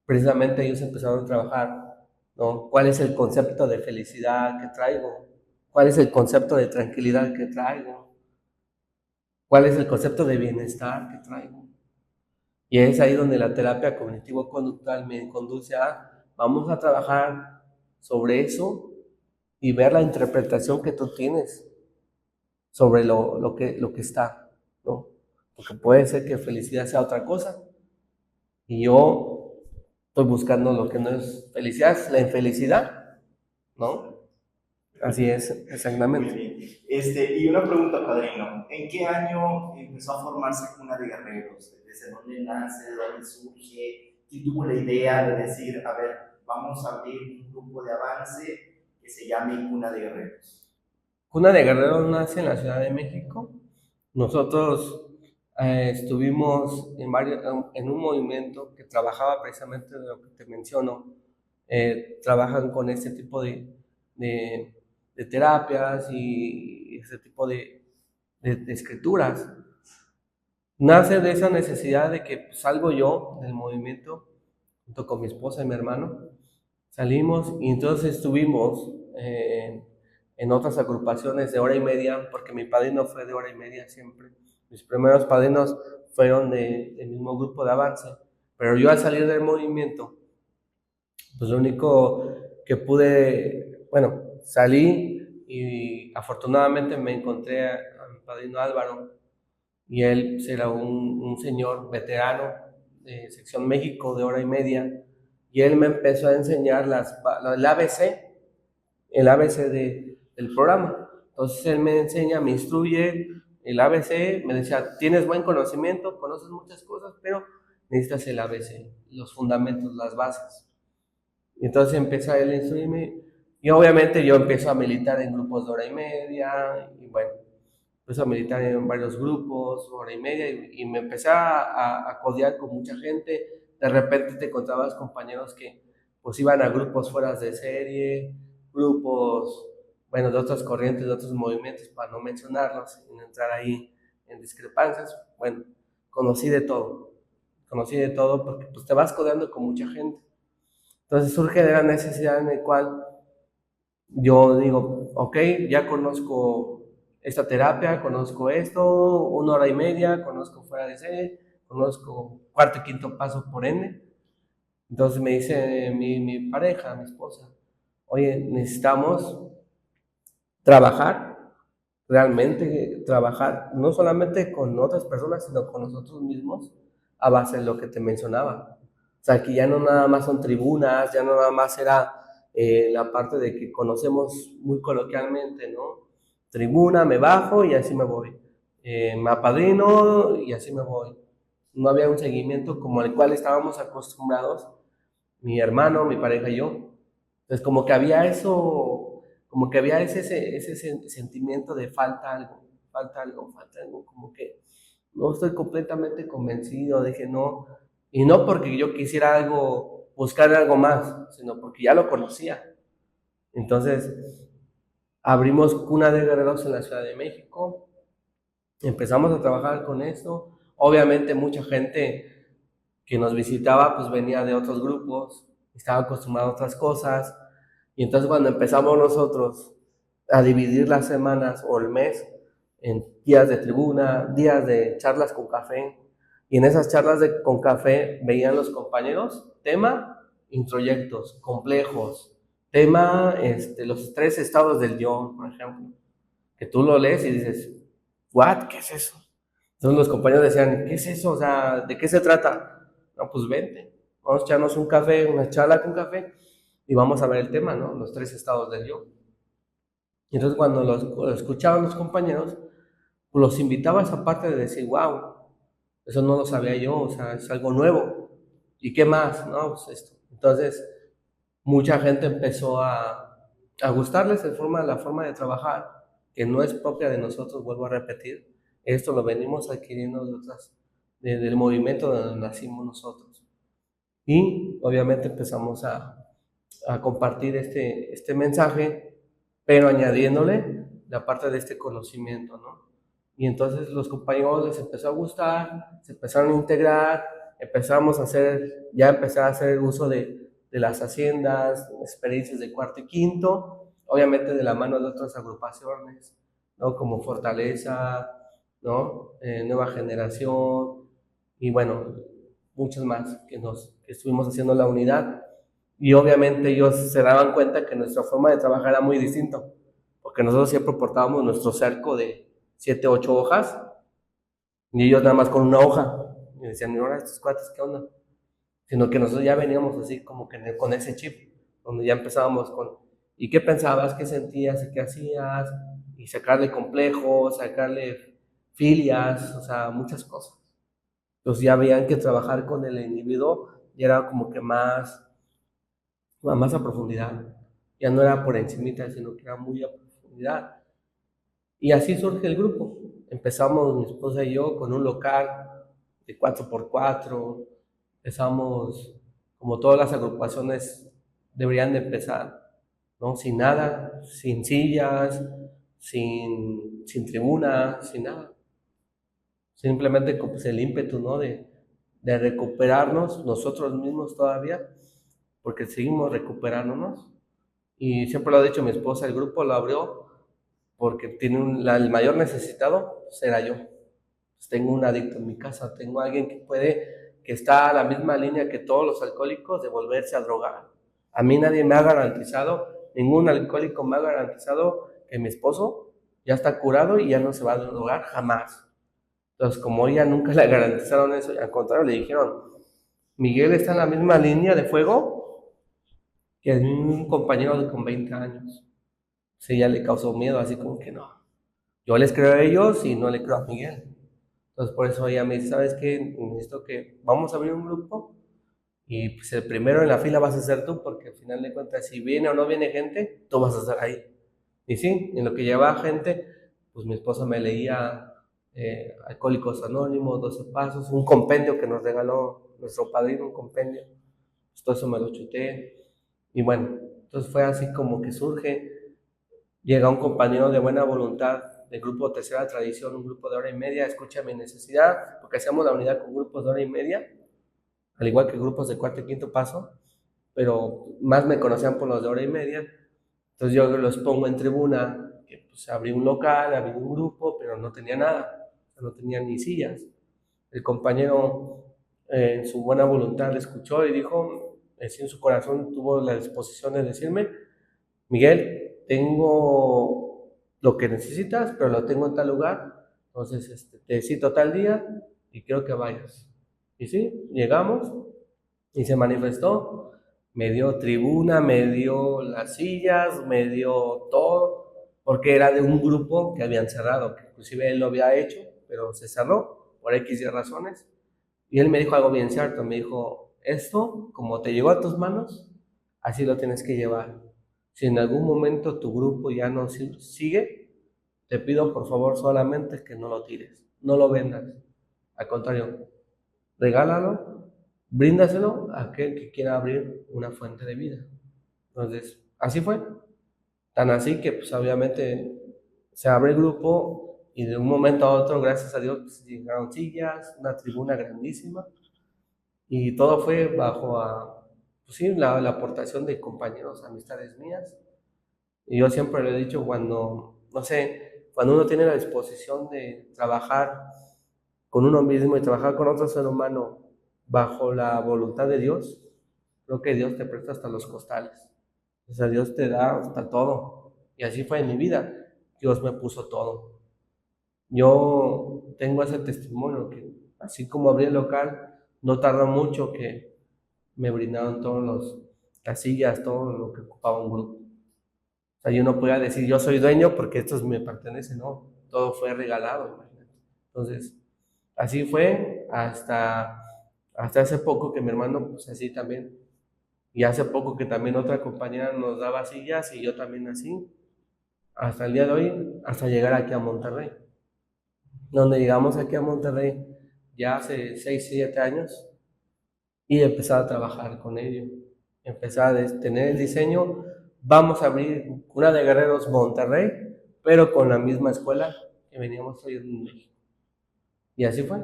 precisamente ellos empezaron a trabajar, ¿no? ¿Cuál es el concepto de felicidad que traigo? ¿Cuál es el concepto de tranquilidad que traigo? ¿Cuál es el concepto de bienestar que traigo? Y es ahí donde la terapia cognitivo-conductual me conduce vamos a trabajar sobre eso y ver la interpretación que tú tienes sobre lo que está, ¿no? Porque puede ser que felicidad sea otra cosa y yo estoy buscando lo que no es felicidad, es la infelicidad, ¿no? Así es, Muy exactamente. bien. Y una pregunta, padrino. ¿En qué año empezó a formarse Cuna de Guerreros? ¿Desde dónde nace? ¿De dónde surge? ¿Quién tuvo la idea de decir, a ver, vamos a abrir un grupo de avance que se llame Cuna de Guerreros? Cuna de Guerreros nace en la Ciudad de México. Nosotros Estuvimos en un movimiento que trabajaba precisamente de lo que te menciono. Trabajan con este tipo de, de terapias y ese tipo de escrituras. Nace de esa necesidad de que salgo yo del movimiento junto con mi esposa y mi hermano. Salimos y entonces estuvimos en otras agrupaciones de hora y media, porque mi padrino fue de hora y media siempre. Mis primeros padrinos fueron del mismo grupo de avance, pero yo al salir del movimiento, pues lo único que pude, bueno, salí y afortunadamente me encontré a mi padrino Álvaro, y él era un señor veterano de Sección México de hora y media, y él me empezó a enseñar el ABC del programa. Entonces él me enseña, me instruye el ABC, me decía, tienes buen conocimiento, conoces muchas cosas, pero necesitas el ABC, los fundamentos, las bases. Y entonces empieza él a instruirme, y obviamente yo empiezo a militar en grupos de hora y media, y bueno, empecé a militar en varios grupos, hora y media, y me empecé a codear con mucha gente. De repente te encontrabas compañeros que pues iban a grupos fuera de serie, grupos, bueno, de otras corrientes, de otros movimientos, para no mencionarlos, sin entrar ahí en discrepancias. Bueno, conocí de todo porque pues te vas codeando con mucha gente. Entonces surge de la necesidad en la cual yo digo, ok, ya conozco esta terapia, conozco esto, 1 hora y media, conozco fuera de serie, conozco cuarto y quinto paso por N. Entonces me dice mi pareja, mi esposa, oye, necesitamos trabajar, realmente trabajar, no solamente con otras personas, sino con nosotros mismos, a base de lo que te mencionaba. O sea, que ya no nada más son tribunas, ya no nada más era la parte de que conocemos muy coloquialmente, ¿no? Tribuna, me bajo y así me voy. Me apadrino y así me voy. No había un seguimiento como el cual estábamos acostumbrados, mi hermano, mi pareja y yo. Entonces, como que había eso, como que había ese sentimiento de falta algo, como que no estoy completamente convencido, dije no, y no porque yo quisiera algo, buscar algo más, sino porque ya lo conocía. Entonces, abrimos Cuna de Guerreros en la Ciudad de México, empezamos a trabajar con esto, obviamente mucha gente que nos visitaba pues venía de otros grupos, estaba acostumbrado a otras cosas, y entonces cuando empezamos nosotros a dividir las semanas o el mes en días de tribuna, días de charlas con café, y en esas charlas con café veían los compañeros tema, introyectos complejos, tema, los 3 estados del yo, por ejemplo, que tú lo lees y dices, ¿what? ¿Qué es eso? Entonces los compañeros decían, ¿qué es eso? O sea, ¿de qué se trata? No, pues vente, vamos a echarnos un café, una charla con café y vamos a ver el tema, ¿no? Los 3 estados del yo. Y entonces cuando lo escuchaban los compañeros, pues los invitaba a esa parte de decir, wow, eso no lo sabía yo, o sea, es algo nuevo. ¿Y qué más? No, pues esto. Entonces, mucha gente empezó a gustarles la forma de trabajar, que no es propia de nosotros, vuelvo a repetir. Esto lo venimos adquiriendo del movimiento donde nacimos nosotros. Y obviamente empezamos a compartir este mensaje, pero añadiéndole la parte de este conocimiento, ¿no? Y entonces los compañeros les empezó a gustar, se empezaron a integrar, empezar a hacer uso de las haciendas, experiencias de cuarto y quinto, obviamente de la mano de otras agrupaciones, ¿no? Como Fortaleza, ¿no? Nueva Generación, y bueno, muchos más que estuvimos haciendo la unidad. Y obviamente ellos se daban cuenta que nuestra forma de trabajar era muy distinto, porque nosotros siempre portábamos nuestro cerco de 7, 8 hojas, y ellos nada más con una hoja. Y decían, mira, estos cuates, ¿qué onda? Sino que nosotros ya veníamos así como que con ese chip, donde ya empezábamos con, ¿y qué pensabas, qué sentías y qué hacías? Y sacarle complejos, sacarle filias, o sea, muchas cosas. Entonces ya veían que trabajar con el individuo ya era como que más a profundidad. Ya no era por encimita, sino que era muy a profundidad. Y así surge el grupo. Empezamos mi esposa y yo con un local de 4x4. Empezamos como todas las agrupaciones deberían de empezar, ¿no? Sin nada, sin sillas, sin tribuna, sin nada. Simplemente con pues, el ímpetu, ¿no? De recuperarnos nosotros mismos todavía, porque seguimos recuperándonos. Y siempre lo ha dicho mi esposa, el grupo lo abrió porque tiene el mayor necesitado, será yo. Pues tengo un adicto en mi casa, tengo alguien que está a la misma línea que todos los alcohólicos de volverse a drogar. A mí nadie me ha garantizado, ningún alcohólico me ha garantizado que mi esposo ya está curado y ya no se va a drogar jamás. Entonces, como ella nunca le garantizaron eso, al contrario, le dijeron, Miguel está en la misma línea de fuego que un compañero con 20 años. Sí, ya le causó miedo, así como que no. Yo les creo a ellos y no le creo a Miguel. Entonces, por eso ella me dice, ¿sabes qué? Necesito que vamos a abrir un grupo y pues el primero en la fila vas a ser tú, porque al final de cuentas, si viene o no viene gente, tú vas a estar ahí. Y sí, en lo que llevaba gente, pues mi esposa me leía Alcohólicos Anónimos, 12 Pasos, un compendio que nos regaló nuestro padrino, un compendio. Pues todo eso me lo chuté. Y bueno, entonces fue así como que surge. Llega un compañero de buena voluntad del grupo Tercera Tradición, un grupo de hora y media, escucha mi necesidad, porque hacíamos la unidad con grupos de hora y media, al igual que grupos de cuarto y quinto paso, pero más me conocían por los de hora y media. Entonces yo los pongo en tribuna, que pues abrí un local, abrí un grupo, pero no tenía nada, no tenía ni sillas. El compañero en su buena voluntad escuchó y dijo, así en su corazón tuvo la disposición de decirme, Miguel, tengo lo que necesitas, pero lo tengo en tal lugar, entonces te cito tal día y quiero que vayas. Y sí, llegamos y se manifestó, me dio tribuna, me dio las sillas, me dio todo, porque era de un grupo que habían cerrado, que inclusive él lo había hecho, pero se cerró por X y razones. Y él me dijo algo bien cierto, me dijo, esto, como te llegó a tus manos, así lo tienes que llevar. Si en algún momento tu grupo ya no sigue, te pido por favor solamente que no lo tires, no lo vendas. Al contrario, regálalo, bríndaselo a aquel que quiera abrir una fuente de vida. Entonces, así fue. Tan así que pues obviamente se abre el grupo y de un momento a otro, gracias a Dios, pues, llegaron sillas, una tribuna grandísima y todo fue bajo pues sí, la aportación de compañeros, amistades mías. Y yo siempre le he dicho cuando, no sé, cuando uno tiene la disposición de trabajar con uno mismo y trabajar con otro ser humano bajo la voluntad de Dios, creo que Dios te presta hasta los costales. O sea, Dios te da hasta todo. Y así fue en mi vida. Dios me puso todo. Yo tengo ese testimonio que así como abrí el local, no tardó mucho que me brindaron las sillas, todo lo que ocupaba un grupo. O sea, yo no podía decir yo soy dueño porque esto me pertenece, no. Todo fue regalado, imagínate. Entonces, así fue hasta hace poco que mi hermano, pues así también. Y hace poco que también otra compañera nos daba sillas y yo también así. Hasta el día de hoy, hasta llegar aquí a Monterrey. Donde llegamos aquí a Monterrey ya hace 6, 7 años y empezar a trabajar con ellos. Empezar a tener el diseño. Vamos a abrir una de Guerreros Monterrey, pero con la misma escuela que veníamos hoy en México. Y así fue.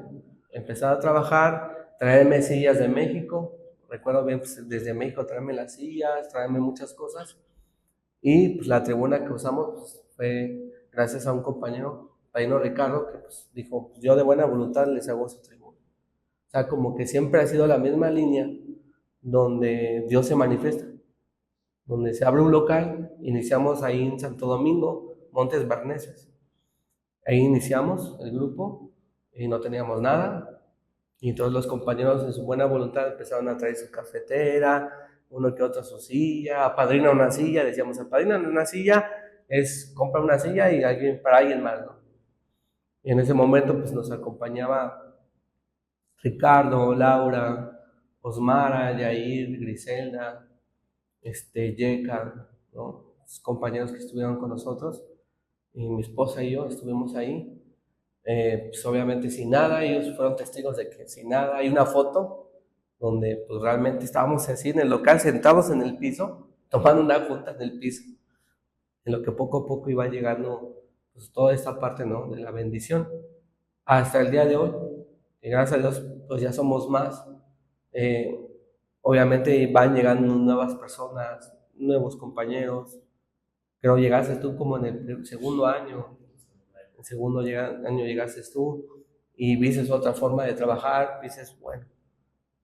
Empezar a trabajar, traerme sillas de México. Recuerdo bien, pues, desde México traerme las sillas, traerme muchas cosas. Y pues la tribuna que usamos pues, fue gracias a un compañero, Paino Ricardo, que pues, dijo, pues, yo de buena voluntad les hago su tribuna. O sea, como que siempre ha sido la misma línea donde Dios se manifiesta, donde se abre un local, iniciamos ahí en Santo Domingo, Montes Berneses. Ahí iniciamos el grupo y no teníamos nada. Y todos los compañeros en su buena voluntad empezaron a traer su cafetera, uno que otro su silla, apadrina una silla, decíamos, apadrina una silla, es compra una silla y alguien, para alguien más, ¿no? Y en ese momento pues nos acompañaba Ricardo, Laura, Osmara, Yair, Griselda, Yeka, ¿no? Los compañeros que estuvieron con nosotros. y mi esposa y yo estuvimos ahí. Pues obviamente sin nada, ellos fueron testigos de que sin nada. Hay una foto donde pues realmente estábamos así en el local, sentados en el piso, tomando una junta en el piso, en lo que poco a poco iba llegando pues toda esta parte, ¿no?, de la bendición, hasta el día de hoy, y gracias a Dios pues ya somos más. Eh, Obviamente van llegando nuevas personas, nuevos compañeros. Creo llegaste tú como en el segundo año, el segundo año llegaste tú y viste otra forma de trabajar, dices, bueno,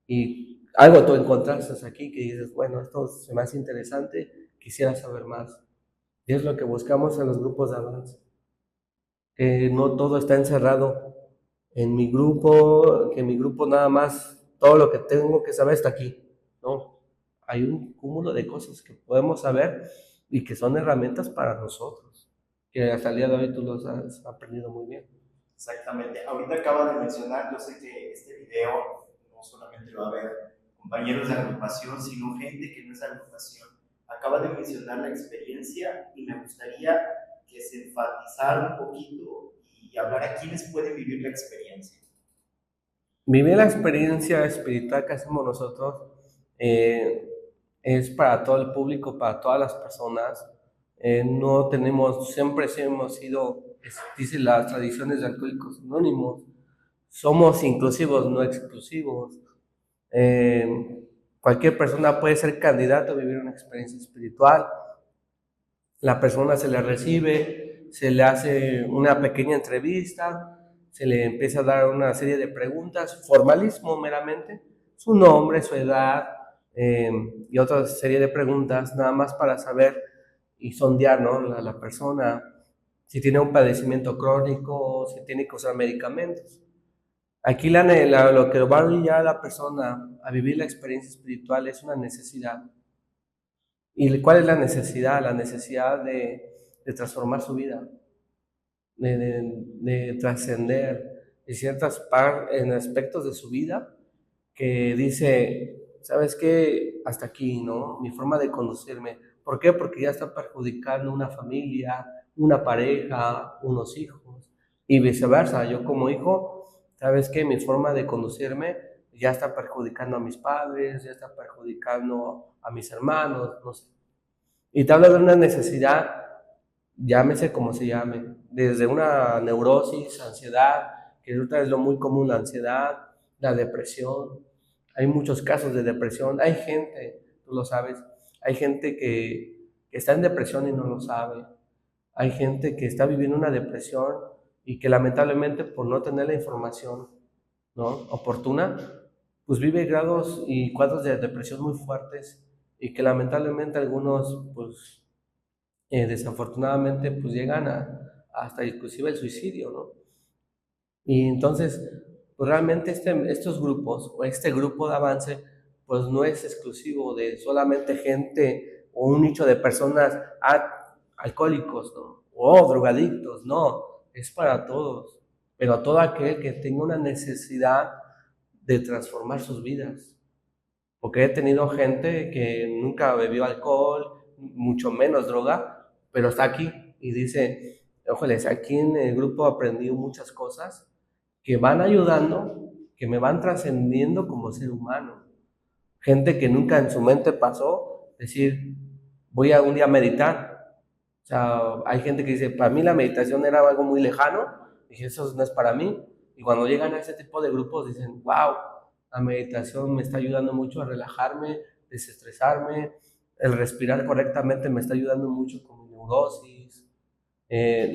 y algo tú encontraste aquí que dices, bueno, esto se me hace interesante, quisiera saber más. Y es lo que buscamos en los grupos de avance, que no todo está encerrado en mi grupo, que mi grupo nada más, todo lo que tengo que saber está aquí, no, hay un cúmulo de cosas que podemos saber y que son herramientas para nosotros, que hasta el día de hoy tú los has aprendido muy bien. Exactamente. Ahorita acabas de mencionar, yo sé que este video no solamente lo va a ver compañeros de agrupación, sino gente que no es de agrupación. Acabas de mencionar la experiencia y me gustaría que se enfatizara un poquito y hablar a quienes pueden vivir la experiencia. Vivir la experiencia espiritual que hacemos nosotros eh, es para todo el público, para todas las personas. No tenemos, siempre hemos sido, dicen las tradiciones de Alcohólicos Anónimos, somos inclusivos, no exclusivos. Cualquier persona puede ser candidato a vivir una experiencia espiritual. La persona se le recibe, se le hace una pequeña entrevista, se le empieza a dar una serie de preguntas, formalismo meramente, su nombre, su edad y otra serie de preguntas, nada más para saber y sondear, ¿no?, la persona, si tiene un padecimiento crónico, si tiene que usar medicamentos. Aquí lo que va a obligar a la persona a vivir la experiencia espiritual es una necesidad. ¿Y cuál es la necesidad? La necesidad de transformar su vida, de trascender en en aspectos de su vida que dice, ¿sabes qué? Hasta aquí, ¿no? Mi forma de conducirme. ¿Por qué? Porque ya está perjudicando una familia, una pareja, unos hijos y viceversa. Yo como hijo, ¿sabes qué? Mi forma de conducirme ya está perjudicando a mis padres, ya está perjudicando a mis hermanos, no sé. Y te habla de una necesidad, llámese como se llame, desde una neurosis, ansiedad, que ahorita es lo muy común, la ansiedad, la depresión. Hay muchos casos de depresión. Hay gente, tú lo sabes, hay gente que está en depresión y no lo sabe. Hay gente que está viviendo una depresión y que lamentablemente por no tener la información, ¿no?, oportuna, pues vive grados y cuadros de depresión muy fuertes y que lamentablemente algunos, pues desafortunadamente, pues llegan hasta inclusive el suicidio, ¿no? Y entonces, pues realmente estos grupos o este grupo de avance, pues no es exclusivo de solamente gente o un nicho de personas alcohólicos, ¿no?, o drogadictos, no, es para todos, pero todo aquel que tenga una necesidad de transformar sus vidas. Porque he tenido gente que nunca bebió alcohol, mucho menos droga, pero está aquí y dice, ojoles, aquí en el grupo aprendí muchas cosas que van ayudando, que me van trascendiendo como ser humano. Gente que nunca en su mente pasó decir, voy a un día a meditar. O sea, hay gente que dice, para mí la meditación era algo muy lejano, dije, eso no es para mí. Y cuando llegan a ese tipo de grupos dicen, wow, la meditación me está ayudando mucho a relajarme, desestresarme, el respirar correctamente me está ayudando mucho con mi neurosis.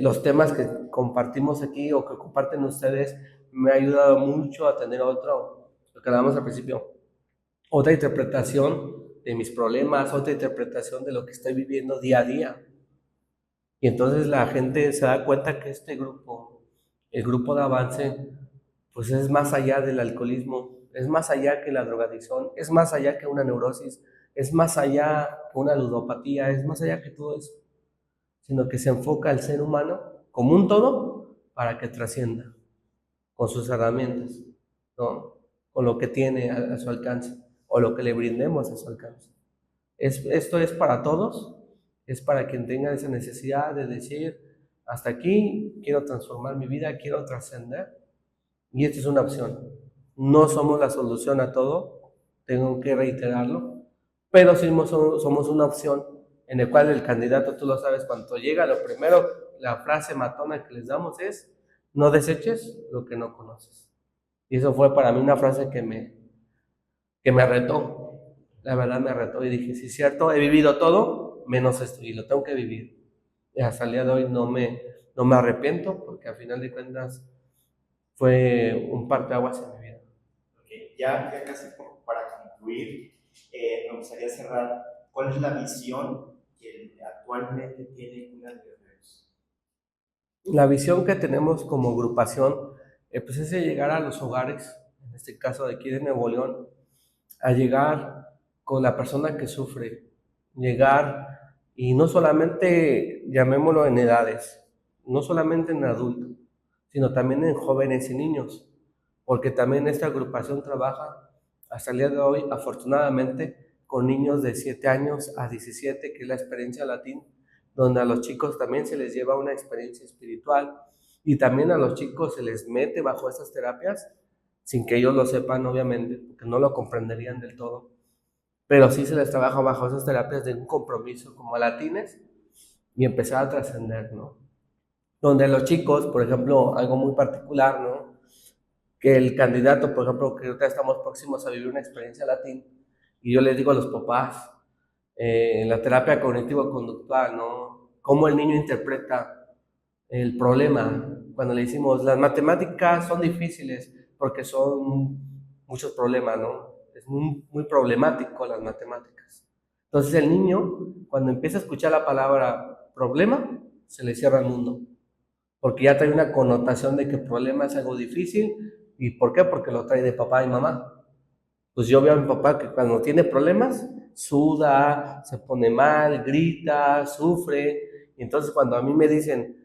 Los temas que compartimos aquí o que comparten ustedes me ha ayudado mucho a tener lo que hablamos al principio, otra interpretación de mis problemas, otra interpretación de lo que estoy viviendo día a día. Y entonces la gente se da cuenta que este grupo, el grupo de avance, pues es más allá del alcoholismo, es más allá que la drogadicción, es más allá que una neurosis, es más allá que una ludopatía, es más allá que todo eso, sino que se enfoca al ser humano como un todo para que trascienda con sus herramientas, ¿no?, con lo que tiene a su alcance o lo que le brindemos a su alcance. Esto es para todos, es para quien tenga esa necesidad de decir, hasta aquí, quiero transformar mi vida, quiero trascender. Y esta es una opción. No somos la solución a todo, tengo que reiterarlo, pero sí somos una opción en la cual el candidato, tú lo sabes, cuando llega, lo primero, la frase matona que les damos es: no deseches lo que no conoces. Y eso fue para mí una frase que me retó. La verdad me retó y dije, sí es cierto, he vivido todo menos esto y lo tengo que vivir. Y hasta el día de hoy no me arrepiento, porque al final de cuentas fue un parteaguas en mi vida. Okay. Ya casi para concluir, me gustaría cerrar. ¿Cuál es la visión que actualmente tiene Cuna de Guerreros? La visión que tenemos como agrupación pues es de llegar a los hogares, en este caso de aquí de Nuevo León, a llegar con la persona que sufre, llegar y no solamente, llamémoslo en edades, no solamente en adultos, sino también en jóvenes y niños, porque también esta agrupación trabaja hasta el día de hoy, afortunadamente, con niños de 7 años a 17, que es la experiencia latín, donde a los chicos también se les lleva una experiencia espiritual y también a los chicos se les mete bajo estas terapias sin que ellos lo sepan, obviamente, porque no lo comprenderían del todo, pero sí se les trabaja bajo esas terapias de un compromiso como latines y empezar a trascender, ¿no? Donde los chicos, por ejemplo, algo muy particular, ¿no? Que el candidato, por ejemplo, que ahorita estamos próximos a vivir una experiencia latín, y yo les digo a los papás, en la terapia cognitivo-conductual, ¿no? Cómo el niño interpreta el problema. Cuando le decimos, las matemáticas son difíciles porque son muchos problemas, ¿no? Es muy problemático las matemáticas. Entonces el niño, cuando empieza a escuchar la palabra problema, se le cierra el mundo. Porque ya trae una connotación de que problema es algo difícil. ¿Y por qué? Porque lo trae de papá y mamá. Pues yo veo a mi papá que cuando tiene problemas, suda, se pone mal, grita, sufre. Y entonces cuando a mí me dicen,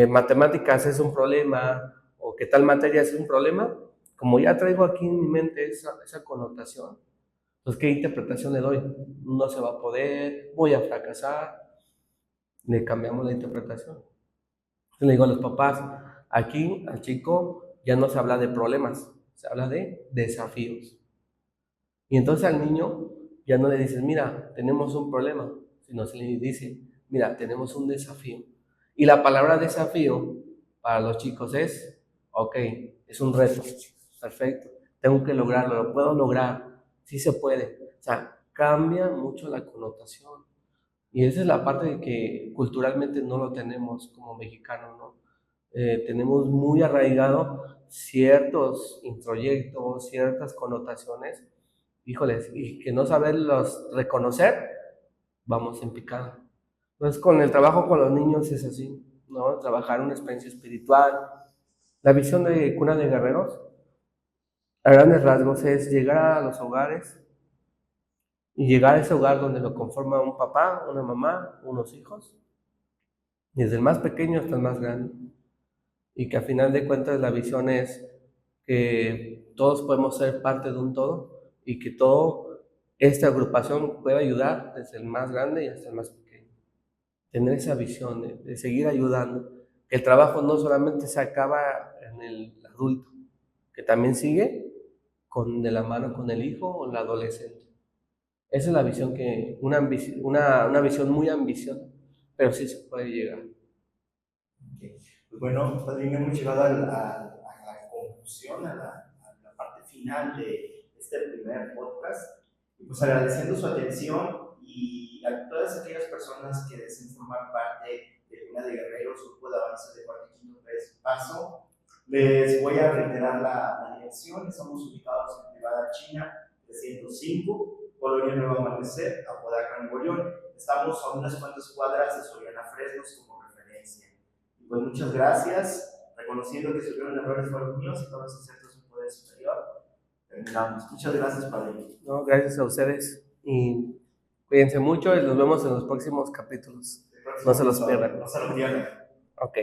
matemáticas es un problema, o que tal materia es un problema, como ya traigo aquí en mi mente esa connotación, pues ¿qué interpretación le doy? No se va a poder, voy a fracasar. Le cambiamos la interpretación. Entonces le digo a los papás, aquí al chico ya no se habla de problemas, se habla de desafíos. Y entonces al niño ya no le dices, mira, tenemos un problema, sino se le dice, mira, tenemos un desafío. Y la palabra desafío para los chicos es, ok, es un reto, perfecto, tengo que lograrlo, lo puedo lograr, sí se puede. O sea, cambia mucho la connotación. Y esa es la parte de que culturalmente no lo tenemos como mexicanos, ¿no? Tenemos muy arraigado ciertos introyectos, ciertas connotaciones, híjoles, y que no saberlos reconocer, vamos en picada. Entonces, con el trabajo con los niños es así, ¿no? Trabajar una experiencia espiritual. La visión de Cuna de Guerreros, a grandes rasgos, es llegar a los hogares y llegar a ese hogar donde lo conforma un papá, una mamá, unos hijos, desde el más pequeño hasta el más grande. Y que a final de cuentas la visión es que todos podemos ser parte de un todo y que toda esta agrupación puede ayudar desde el más grande y hasta el más pequeño. Tener esa visión de seguir ayudando. Que el trabajo no solamente se acaba en el adulto, que también sigue de la mano con el hijo o el adolescente. Esa es la visión una visión muy ambiciosa, pero sí se puede llegar. Okay. Pues bueno, también hemos llegado a la conclusión, a la parte final de este primer podcast. Y pues agradeciendo su atención y a todas aquellas personas que deseen formar parte de Cuna de Guerreros, Grupo de Avance de Cuarto y Quinto Paso, les voy a reiterar la dirección. Estamos ubicados en Privada China 305, Colonia Nuevo Amanecer, Apodaca, Nuevo León. Estamos a unas cuantas cuadras de Soriana Fresnos como referencia. Y pues muchas gracias, reconociendo que si hubieron errores fueron míos y todos los acertos de un poder superior. Terminamos. Muchas gracias, Padre. No, gracias a ustedes y cuídense mucho y nos vemos en los próximos capítulos. No se los pierdan. No se lo pierdan. Ok.